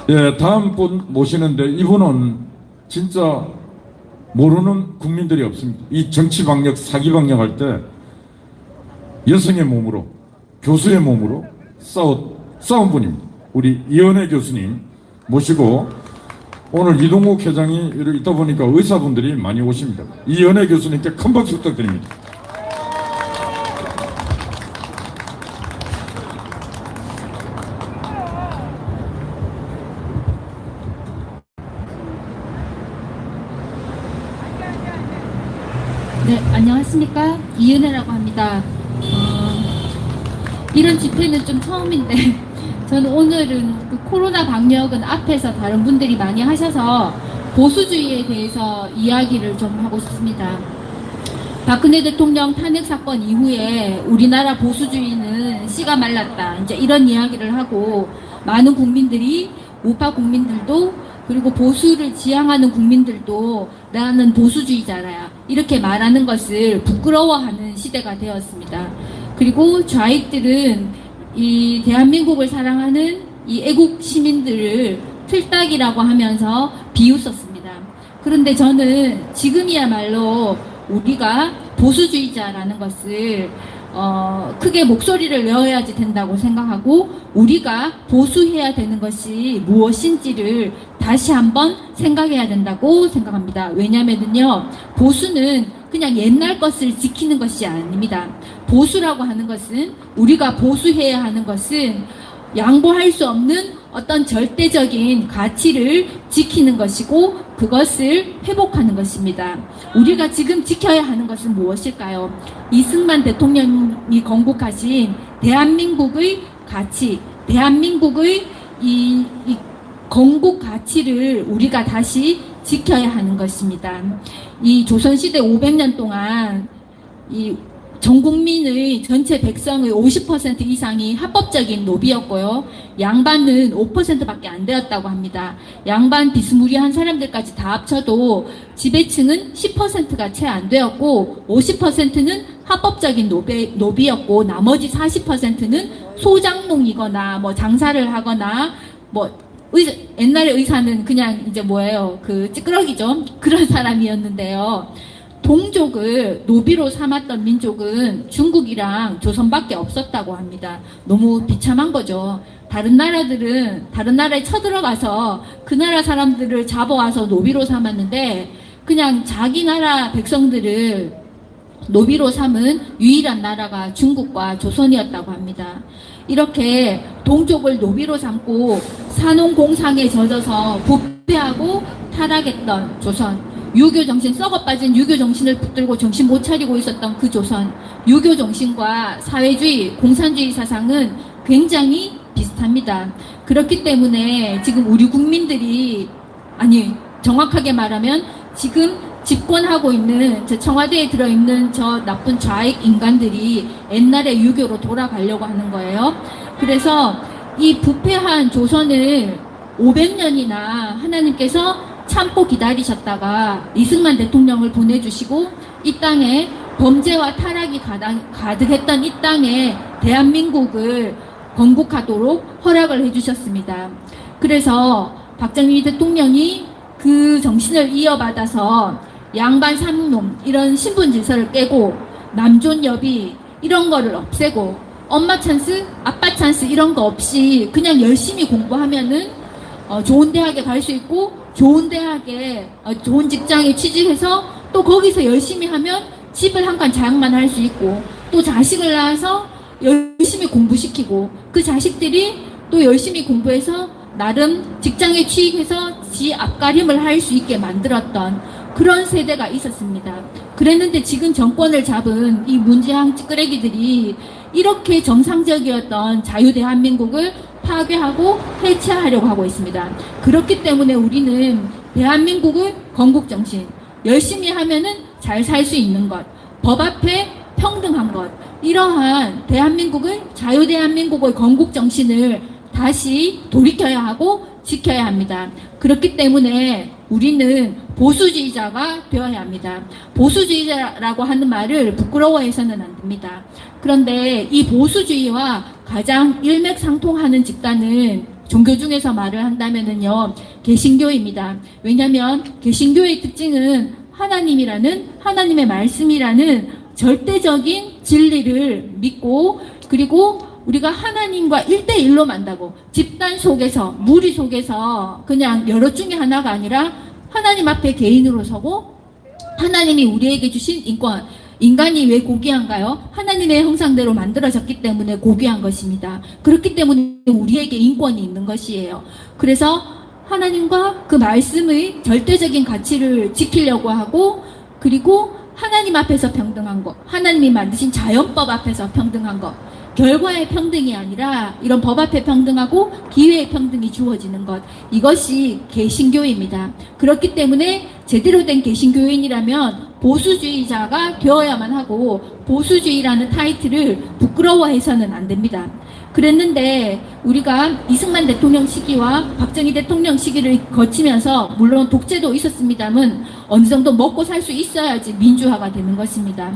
예, 다음 분 모시는데 이분은 진짜 모르는 국민들이 없습니다. 이 정치 방역, 사기 방역 할 때 여성의 몸으로, 교수의 몸으로 싸운 분입니다. 우리 이현애 교수님 모시고 오늘 이동욱 회장이 있다 보니까 의사분들이 많이 오십니다. 이현애 교수님께 큰 박수 부탁드립니다. 네, 안녕하십니까. 이은혜라고 합니다. 이런 집회는 좀 처음인데, 저는 오늘은 그 코로나 방역은 앞에서 다른 분들이 많이 하셔서 보수주의에 대해서 이야기를 좀 하고 싶습니다. 박근혜 대통령 탄핵 사건 이후에 우리나라 보수주의는 씨가 말랐다. 이제 이런 이야기를 하고 많은 국민들이, 우파 국민들도 그리고 보수를 지향하는 국민들도 나는 보수주의자라 이렇게 말하는 것을 부끄러워하는 시대가 되었습니다. 그리고 좌익들은 이 대한민국을 사랑하는 이 애국 시민들을 틀딱이라고 하면서 비웃었습니다. 그런데 저는 지금이야말로 우리가 보수주의자라는 것을 크게 목소리를 내어야지 된다고 생각하고 우리가 보수해야 되는 것이 무엇인지를 다시 한번 생각해야 된다고 생각합니다. 왜냐면은요, 보수는 그냥 옛날 것을 지키는 것이 아닙니다. 보수라고 하는 것은, 우리가 보수해야 하는 것은 양보할 수 없는 어떤 절대적인 가치를 지키는 것이고 그것을 회복하는 것입니다. 우리가 지금 지켜야 하는 것은 무엇일까요? 이승만 대통령이 건국하신 대한민국의 가치, 대한민국의 이 건국 가치를 우리가 다시 지켜야 하는 것입니다. 이 조선시대 500년 동안 이 전 국민의 전체 백성의 50% 이상이 합법적인 노비였고요. 양반은 5%밖에 안 되었다고 합니다. 양반 비스무리한 사람들까지 다 합쳐도 지배층은 10%가 채 안 되었고 50%는 합법적인 노비였고 나머지 40%는 소장농이거나 뭐 장사를 하거나 뭐 옛날에 의사는 그냥 이제 뭐예요, 그 찌끄러기죠. 그런 사람이었는데요. 동족을 노비로 삼았던 민족은 중국이랑 조선밖에 없었다고 합니다. 너무 비참한 거죠. 다른 나라들은 다른 나라에 쳐들어가서 그 나라 사람들을 잡아와서 노비로 삼았는데 그냥 자기 나라 백성들을 노비로 삼은 유일한 나라가 중국과 조선이었다고 합니다. 이렇게 동족을 노비로 삼고 산업공상에 젖어서 부패하고 타락했던 조선, 유교 정신, 썩어 빠진 유교 정신을 붙들고 정신 못 차리고 있었던 그 조선, 유교 정신과 사회주의, 공산주의 사상은 굉장히 비슷합니다. 그렇기 때문에 지금 우리 국민들이, 아니 정확하게 말하면 지금 집권하고 있는 저 청와대에 들어있는 저 나쁜 좌익 인간들이 옛날의 유교로 돌아가려고 하는 거예요. 그래서 이 부패한 조선을 500년이나 하나님께서 참고 기다리셨다가 이승만 대통령을 보내주시고 이 땅에 범죄와 타락이 가득했던 이 땅에 대한민국을 건국하도록 허락을 해주셨습니다. 그래서 박정희 대통령이 그 정신을 이어받아서 양반 삼놈 이런 신분 질서를 깨고 남존 여비 이런 거를 없애고 엄마 찬스, 아빠 찬스 이런 거 없이 그냥 열심히 공부하면은 좋은 대학에 갈 수 있고 좋은 대학에 좋은 직장에 취직해서 또 거기서 열심히 하면 집을 한 칸 자양만 할 수 있고 또 자식을 낳아서 열심히 공부시키고 그 자식들이 또 열심히 공부해서 나름 직장에 취직해서 지 앞가림을 할 수 있게 만들었던 그런 세대가 있었습니다. 그랬는데 지금 정권을 잡은 이 문재양 찌끄레기들이 이렇게 정상적이었던 자유 대한민국을 파괴하고 해체하려고 하고 있습니다. 그렇기 때문에 우리는 대한민국의 건국정신, 열심히 하면은 잘 살 수 있는 것, 법 앞에 평등한 것, 이러한 대한민국의 자유 대한민국의 건국정신을 다시 돌이켜야 하고 지켜야 합니다. 그렇기 때문에 우리는 보수주의자가 되어야 합니다. 보수주의자라고 하는 말을 부끄러워해서는 안 됩니다. 그런데 이 보수주의와 가장 일맥상통하는 집단은 종교 중에서 말을 한다면은요, 개신교입니다. 왜냐하면 개신교의 특징은 하나님의 말씀이라는 절대적인 진리를 믿고, 그리고 우리가 하나님과 1대1로 만나고, 집단 속에서, 무리 속에서 그냥 여럿 중에 하나가 아니라 하나님 앞에 개인으로 서고, 하나님이 우리에게 주신 인권, 인간이 왜 고귀한가요? 하나님의 형상대로 만들어졌기 때문에 고귀한 것입니다. 그렇기 때문에 우리에게 인권이 있는 것이에요. 그래서 하나님과 그 말씀의 절대적인 가치를 지키려고 하고, 그리고 하나님 앞에서 평등한 것, 하나님이 만드신 자연법 앞에서 평등한 것, 결과의 평등이 아니라 이런 법 앞에 평등하고 기회의 평등이 주어지는 것, 이것이 개신교입니다. 그렇기 때문에 제대로 된 개신교인이라면 보수주의자가 되어야만 하고, 보수주의라는 타이틀을 부끄러워해서는 안 됩니다. 그랬는데 우리가 이승만 대통령 시기와 박정희 대통령 시기를 거치면서 물론 독재도 있었습니다만 어느 정도 먹고 살 수 있어야지 민주화가 되는 것입니다.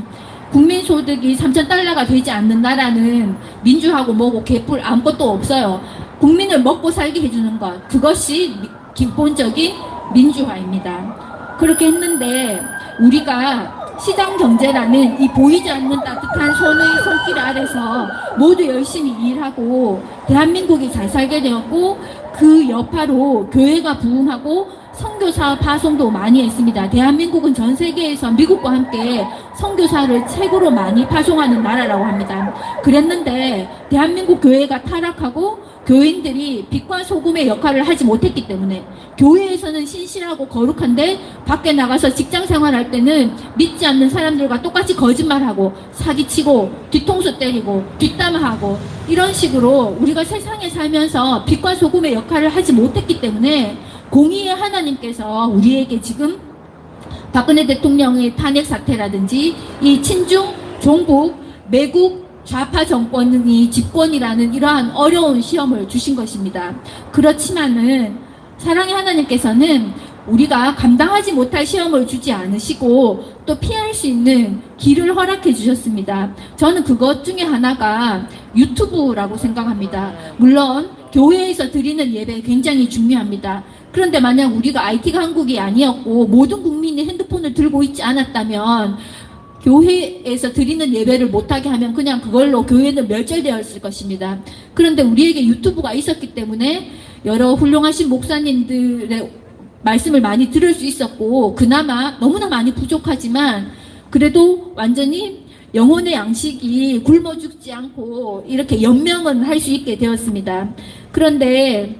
국민소득이 3,000달러가 되지 않는 나라는 민주하고 뭐고 개뿔 아무것도 없어요. 국민을 먹고 살게 해주는 것, 그것이 기본적인 민주화입니다. 그렇게 했는데 우리가 시장 경제라는 이 보이지 않는 따뜻한 손의 손길 아래서 모두 열심히 일하고 대한민국이 잘 살게 되었고, 그 여파로 교회가 부흥하고 선교사 파송도 많이 했습니다. 대한민국은 전 세계에서 미국과 함께 선교사를 최고로 많이 파송하는 나라라고 합니다. 그랬는데 대한민국 교회가 타락하고 교인들이 빛과 소금의 역할을 하지 못했기 때문에, 교회에서는 신실하고 거룩한데 밖에 나가서 직장 생활할 때는 믿지 않는 사람들과 똑같이 거짓말하고 사기치고 뒤통수 때리고 뒷담화하고, 이런 식으로 우리가 세상에 살면서 빛과 소금의 역할을 하지 못했기 때문에 공의의 하나님께서 우리에게 지금 박근혜 대통령의 탄핵 사태라든지 이 친중 종북 매국 좌파 정권이 집권이라는 이러한 어려운 시험을 주신 것입니다. 그렇지만은 사랑의 하나님께서는 우리가 감당하지 못할 시험을 주지 않으시고 또 피할 수 있는 길을 허락해 주셨습니다. 저는 그것 중에 하나가 유튜브라고 생각합니다. 물론 교회에서 드리는 예배 굉장히 중요합니다. 그런데 만약 우리가 IT 강국이 아니었고 모든 국민이 핸드폰을 들고 있지 않았다면, 교회에서 드리는 예배를 못하게 하면 그냥 그걸로 교회는 멸절되었을 것입니다. 그런데 우리에게 유튜브가 있었기 때문에 여러 훌륭하신 목사님들의 말씀을 많이 들을 수 있었고, 그나마 너무나 많이 부족하지만 그래도 완전히 영혼의 양식이 굶어 죽지 않고 이렇게 연명은 할 수 있게 되었습니다. 그런데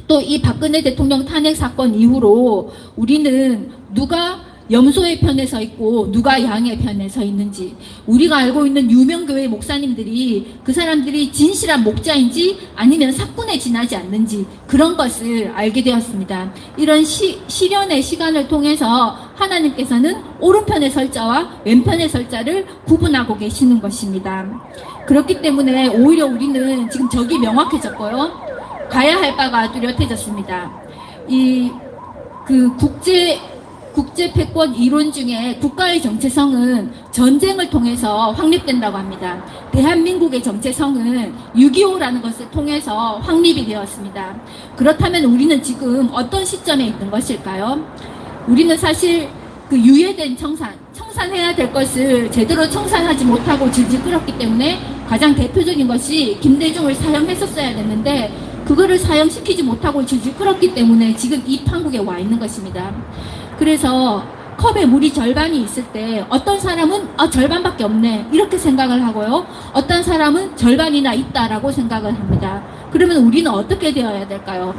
또 이 박근혜 대통령 탄핵 사건 이후로 우리는 누가 염소의 편에 서 있고 누가 양의 편에 서 있는지, 우리가 알고 있는 유명교회 목사님들이 그 사람들이 진실한 목자인지 아니면 사건에 지나지 않는지, 그런 것을 알게 되었습니다. 이런 시련의 시간을 통해서 하나님께서는 오른편에 설 자와 왼편에 설 자를 구분하고 계시는 것입니다. 그렇기 때문에 오히려 우리는 지금 적이 명확해졌고요, 가야 할 바가 뚜렷해졌습니다. 국제 패권 이론 중에 국가의 정체성은 전쟁을 통해서 확립된다고 합니다. 대한민국의 정체성은 6.25라는 것을 통해서 확립이 되었습니다. 그렇다면 우리는 지금 어떤 시점에 있는 것일까요? 우리는 사실 그 유예된 청산해야 될 것을 제대로 청산하지 못하고 질질 끌었기 때문에 가장 대표적인 것이 김대중을 사형했었어야 됐는데 그거를 사형시키지 못하고 질질 끌었기 때문에 지금 이 판국에 와 있는 것입니다. 그래서 컵에 물이 절반이 있을 때 어떤 사람은 절반밖에 없네 이렇게 생각을 하고요, 어떤 사람은 절반이나 있다라고 생각을 합니다. 그러면 우리는 어떻게 되어야 될까요?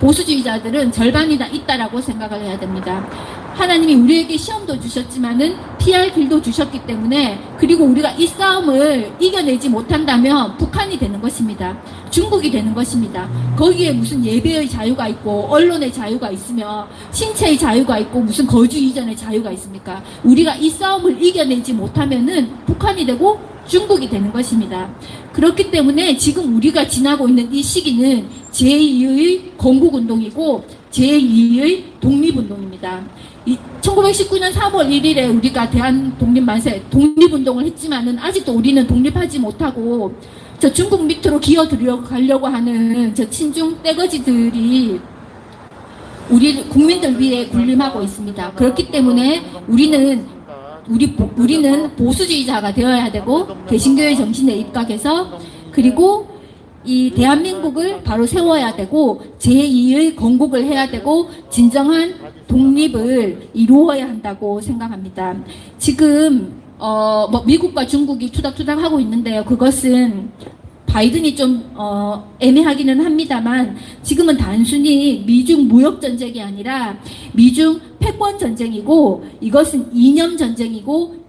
보수주의자들은 절반이나 있다라고 생각을 해야 됩니다. 하나님이 우리에게 시험도 주셨지만은 피할 길도 주셨기 때문에, 그리고 우리가 이 싸움을 이겨내지 못한다면 북한이 되는 것입니다. 중국이 되는 것입니다. 거기에 무슨 예배의 자유가 있고 언론의 자유가 있으며 신체의 자유가 있고 무슨 거주 이전의 자유가 있습니까? 우리가 이 싸움을 이겨내지 못하면은 북한이 되고 중국이 되는 것입니다. 그렇기 때문에 지금 우리가 지나고 있는 이 시기는 제2의 건국운동이고 제2의 독립운동입니다. 1919년 3월 1일에 우리가 대한독립만세 독립운동을 했지만은 아직도 우리는 독립하지 못하고 저 중국 밑으로 기어 들어가려고 하는 저 친중 떼거지들이 우리 국민들 위해 군림하고 있습니다. 그렇기 때문에 우리는 보수주의자가 되어야 되고 개신교의 정신에 입각해서 그리고 이 대한민국을 바로 세워야 되고 제2의 건국을 해야 되고 진정한 독립을 이루어야 한다고 생각합니다. 지금 뭐 미국과 중국이 투닥투닥 하고 있는데요. 그것은 바이든이 좀 애매하기는 합니다만 지금은 단순히 미중 무역 전쟁이 아니라 미중 패권 전쟁이고 이것은 이념 전쟁이고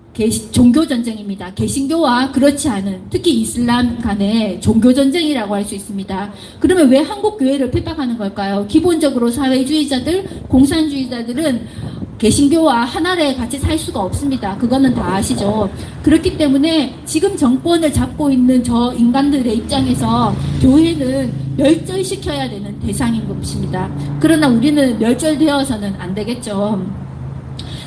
종교 전쟁입니다. 개신교와 그렇지 않은 특히 이슬람 간의 종교 전쟁이라고 할 수 있습니다. 그러면 왜 한국 교회를 핍박하는 걸까요? 기본적으로 사회주의자들, 공산주의자들은 개신교와 한 아래에 같이 살 수가 없습니다. 그거는 다 아시죠. 그렇기 때문에 지금 정권을 잡고 있는 저 인간들의 입장에서 교회는 멸절시켜야 되는 대상인 것입니다. 그러나 우리는 멸절되어서는 안 되겠죠.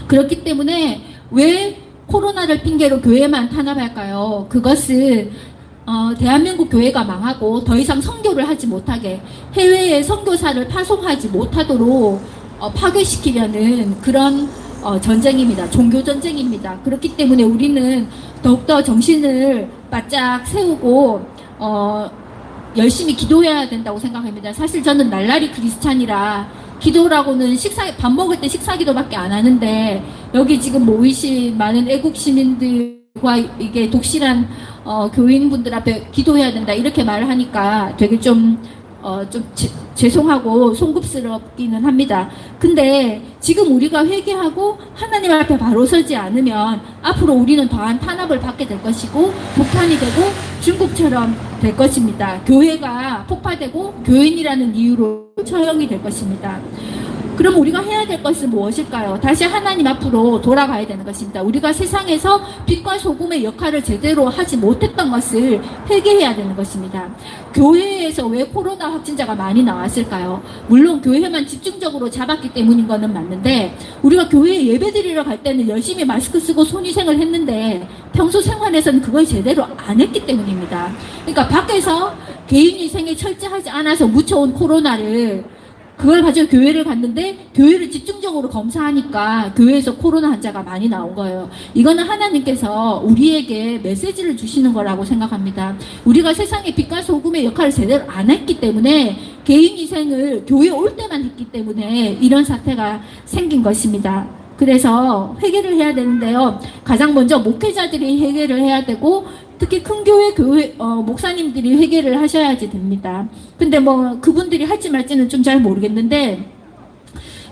그렇기 때문에 왜 코로나를 핑계로 교회만 탄압할까요? 그것은 대한민국 교회가 망하고 더 이상 선교를 하지 못하게 해외에 선교사를 파송하지 못하도록 파괴시키려는 그런 전쟁입니다. 종교 전쟁입니다. 그렇기 때문에 우리는 더욱더 정신을 바짝 세우고 열심히 기도해야 된다고 생각합니다. 사실 저는 날라리 크리스찬이라 기도라고는 밥 먹을 때 식사 기도밖에 안 하는데 여기 지금 모이신 많은 애국 시민들과 이게 독실한 교인분들 앞에 기도해야 된다 이렇게 말을 하니까 되게 좀 죄송하고 송급스럽기는 합니다. 근데 지금 우리가 회개하고 하나님 앞에 바로 서지 않으면 앞으로 우리는 더한 탄압을 받게 될 것이고 폭탄이 되고 중국처럼 될 것입니다. 교회가 폭파되고 교인이라는 이유로 처형이 될 것입니다. 그럼 우리가 해야 될 것은 무엇일까요? 다시 하나님 앞으로 돌아가야 되는 것입니다. 우리가 세상에서 빛과 소금의 역할을 제대로 하지 못했던 것을 회개해야 되는 것입니다. 교회에서 왜 코로나 확진자가 많이 나왔을까요? 물론 교회만 집중적으로 잡았기 때문인 것은 맞는데 우리가 교회에 예배드리러 갈 때는 열심히 마스크 쓰고 손위생을 했는데 평소 생활에서는 그걸 제대로 안 했기 때문입니다. 그러니까 밖에서 개인위생에 철저하지 않아서 묻혀온 코로나를 그걸 가지고 교회를 갔는데 교회를 집중적으로 검사하니까 교회에서 코로나 환자가 많이 나온 거예요. 이거는 하나님께서 우리에게 메시지를 주시는 거라고 생각합니다. 우리가 세상의 빛과 소금의 역할을 제대로 안 했기 때문에 개인위생을 교회에 올 때만 했기 때문에 이런 사태가 생긴 것입니다. 그래서 회개를 해야 되는데요. 가장 먼저 목회자들이 회개를 해야 되고 특히 큰 교회 목사님들이 회개를 하셔야지 됩니다. 근데 뭐 그분들이 할지 말지는 좀 잘 모르겠는데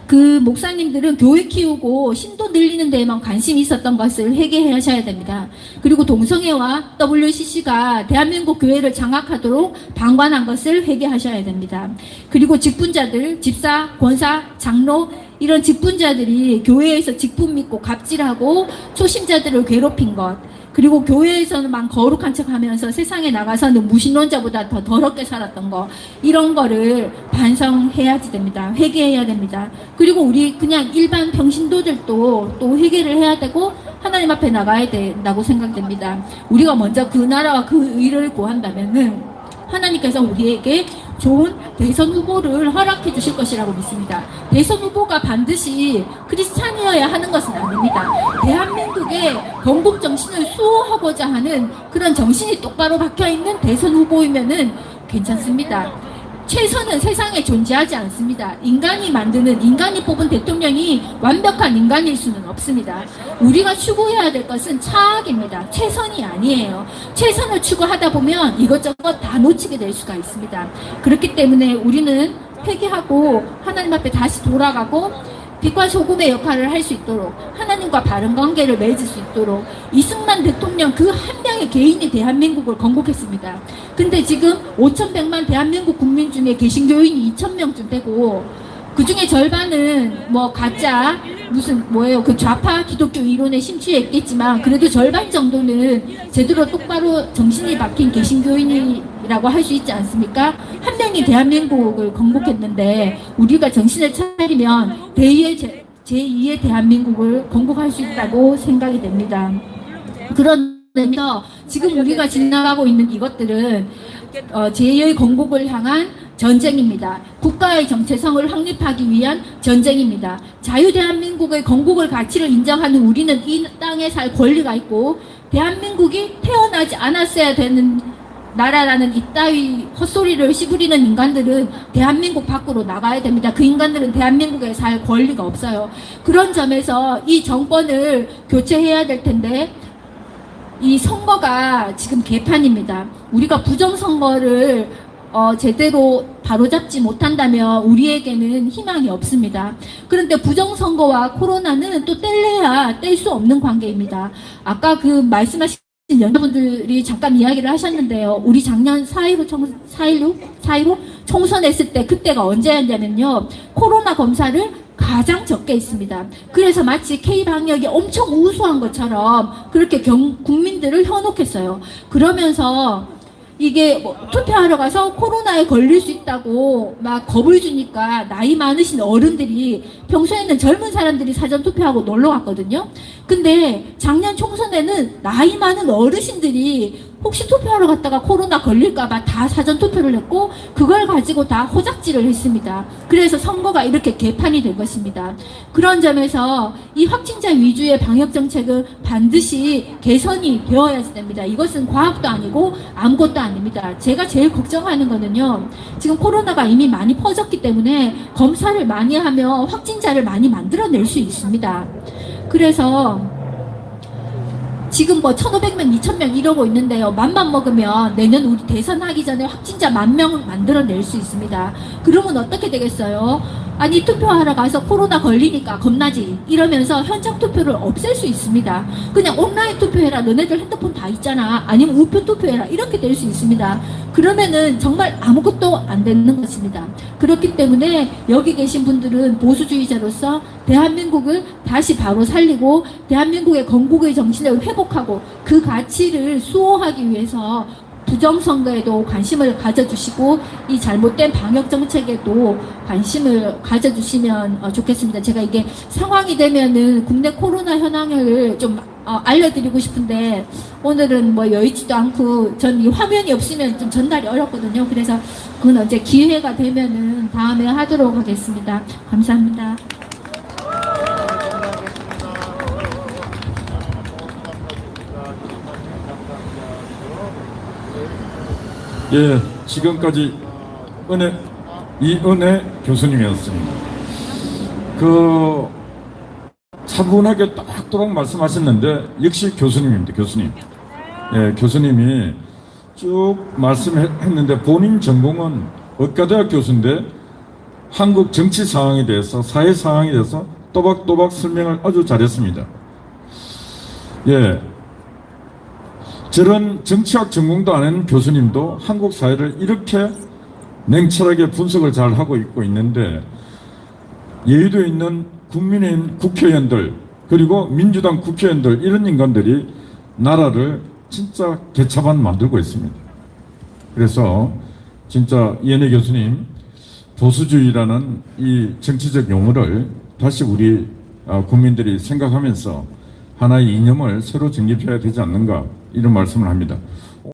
그 목사님들은 교회 키우고 신도 늘리는 데에만 관심이 있었던 것을 회개하셔야 됩니다. 그리고 동성애와 WCC가 대한민국 교회를 장악하도록 방관한 것을 회개하셔야 됩니다. 그리고 직분자들, 집사, 권사, 장로 이런 직분자들이 교회에서 직분 믿고 갑질하고 초신자들을 괴롭힌 것, 그리고 교회에서는 거룩한 척 하면서 세상에 나가서는 무신론자보다 더 더럽게 살았던 거, 이런 거를 반성해야지 됩니다. 회개해야 됩니다. 그리고 우리 그냥 일반 평신도들도 또 회개를 해야 되고 하나님 앞에 나가야 된다고 생각됩니다. 우리가 먼저 그 나라와 그 의를 구한다면은 하나님께서 우리에게 좋은 대선 후보를 허락해 주실 것이라고 믿습니다. 대선 후보가 반드시 크리스찬이어야 하는 것은 아닙니다. 대한민국의 건국 정신을 수호하고자 하는 그런 정신이 똑바로 박혀있는 대선 후보이면은 괜찮습니다. 최선은 세상에 존재하지 않습니다. 인간이 뽑은 대통령이 완벽한 인간일 수는 없습니다. 우리가 추구해야 될 것은 차악입니다. 최선이 아니에요. 최선을 추구하다 보면 이것저것 다 놓치게 될 수가 있습니다. 그렇기 때문에 우리는 회개하고 하나님 앞에 다시 돌아가고 빛과 소금의 역할을 할 수 있도록 하나님과 바른 관계를 맺을 수 있도록 이승만 대통령 그 한 명의 개인이 대한민국을 건국했습니다. 근데 지금 5,100만 대한민국 국민 중에 개신교인이 2,000명쯤 되고 그 중에 절반은 뭐 가짜 그 좌파 기독교 이론에 심취해 있겠지만 그래도 절반 정도는 제대로 똑바로 정신이 박힌 개신교인이라고 할 수 있지 않습니까? 한 명이 대한민국을 건국했는데 우리가 정신을 차리면 제2의 대한민국을 건국할 수 있다고 생각이 됩니다. 그런 그래서 지금 우리가 지나가고 있는 이것들은 제2의 건국을 향한 전쟁입니다. 국가의 정체성을 확립하기 위한 전쟁입니다. 자유대한민국의 건국을 가치를 인정하는 우리는 이 땅에 살 권리가 있고, 대한민국이 태어나지 않았어야 되는 나라라는 이따위 헛소리를 씨부리는 인간들은 대한민국 밖으로 나가야 됩니다. 그 인간들은 대한민국에 살 권리가 없어요. 그런 점에서 이 정권을 교체해야 될 텐데, 이 선거가 지금 개판입니다. 우리가 부정선거를 제대로 바로잡지 못한다면 우리에게는 희망이 없습니다. 그런데 부정선거와 코로나는 또 뗄래야 뗄 수 없는 관계입니다. 아까 그 말씀하신 여러분들이 잠깐 이야기를 하셨는데요. 우리 작년 4.15 총선했을 때 그때가 언제였냐면요. 코로나 검사를 가장 적게 했습니다. 그래서 마치 K방역이 엄청 우수한 것처럼 그렇게 국민들을 현혹했어요. 그러면서 이게 뭐 투표하러 가서 코로나에 걸릴 수 있다고 막 겁을 주니까 나이 많으신 어른들이, 평소에는 젊은 사람들이 사전 투표하고 놀러 갔거든요. 근데 작년 총선에는 나이 많은 어르신들이 혹시 투표하러 갔다가 코로나 걸릴까봐 다 사전 투표를 했고, 그걸 가지고 다 호작질을 했습니다. 그래서 선거가 이렇게 개판이 된 것입니다. 그런 점에서 이 확진자 위주의 방역 정책은 반드시 개선이 되어야 됩니다. 이것은 과학도 아니고 아무것도 아닙니다. 제가 제일 걱정하는 거는요, 지금 코로나가 이미 많이 퍼졌기 때문에 검사를 많이 하면 확진자를 많이 만들어낼 수 있습니다. 그래서 지금 뭐 1,500명, 2,000명 이러고 있는데요. 맘만 먹으면 내년 우리 대선 하기 전에 확진자 10,000명 만들어낼 수 있습니다. 그러면 어떻게 되겠어요? 아니, 투표하러 가서 코로나 걸리니까 겁나지 이러면서 현장 투표를 없앨 수 있습니다. 그냥 온라인 투표해라, 너네들 핸드폰 다 있잖아, 아니면 우표 투표해라, 이렇게 될 수 있습니다. 그러면은 정말 아무것도 안 되는 것입니다. 그렇기 때문에 여기 계신 분들은 보수주의자로서 대한민국을 다시 바로 살리고 대한민국의 건국의 정신을 회복하고 그 가치를 수호하기 위해서 부정선거에도 관심을 가져주시고 이 잘못된 방역정책에도 관심을 가져주시면 좋겠습니다. 제가 이게 상황이 되면은 국내 코로나 현황을 좀 알려드리고 싶은데 오늘은 뭐 여의치도 않고 전 이 화면이 없으면 좀 전달이 어렵거든요. 그래서 그건 언제 기회가 되면은 다음에 하도록 하겠습니다. 감사합니다. 예, 지금까지 이은혜 교수님이었습니다. 차분하게 딱또박 말씀하셨는데 역시 교수님입니다. 교수님. 예, 교수님이 쭉 말씀했는데 본인 전공은 의과대학 교수인데 한국 정치 상황에 대해서, 사회 상황에 대해서 또박또박 설명을 아주 잘했습니다. 예. 저런 정치학 전공도 안 하는 교수님도 한국 사회를 이렇게 냉철하게 분석을 잘 하고 있는데, 여의도에 있는 국민의힘 국회의원들 그리고 민주당 국회의원들, 이런 인간들이 나라를 진짜 개차반 만들고 있습니다. 그래서 진짜 이은혜 교수님, 보수주의라는 이 정치적 용어를 다시 우리 국민들이 생각하면서 하나의 이념을 새로 정립해야 되지 않는가, 이런 말씀을 합니다.